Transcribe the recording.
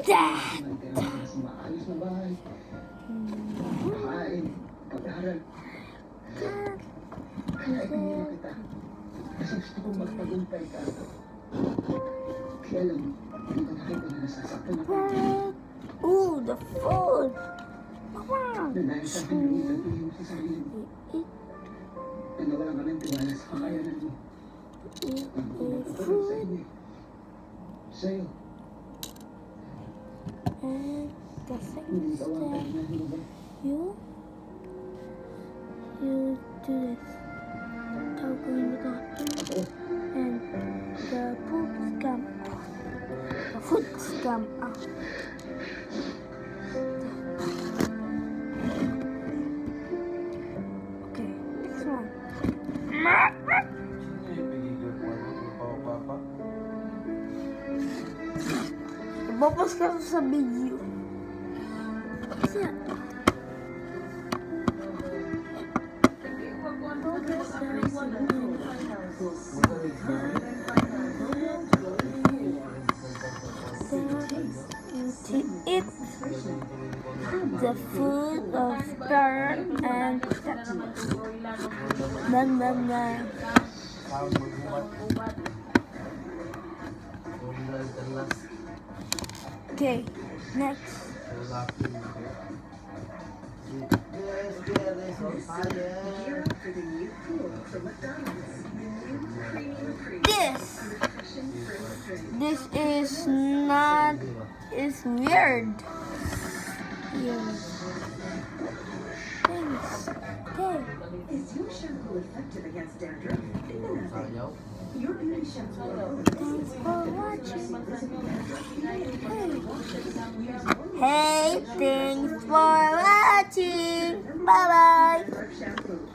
Dad! Maayos na bahay. Kain, pag-aaral. Kaya ipinila kita. Kasi gusto kong magtagumpay ka. Kaya lang, hindi ko nakita na nasasaktan ako. Ooh, the food! Mama! Na dahil sa pinilitan ko yung sa sarili mo. Na nawalan ka ng tiwala sa kakayanan mo. Ang pinagpapagod sa inyo. Sa'yo. And the Hindi second ka wang step, kahit ba? you do this. Without going to the doctor. And the poop's come out. The food's come out. Okay, next one. Babas ka sa video. What's that? To eat the food of parent and then. Okay, next. This is not, it's weird. Thanks. Okay. Is your shampoo effective against dandruff? Your beauty shampoo. Thanks for watching. Hey, thanks for watching. Bye bye. Shampoo.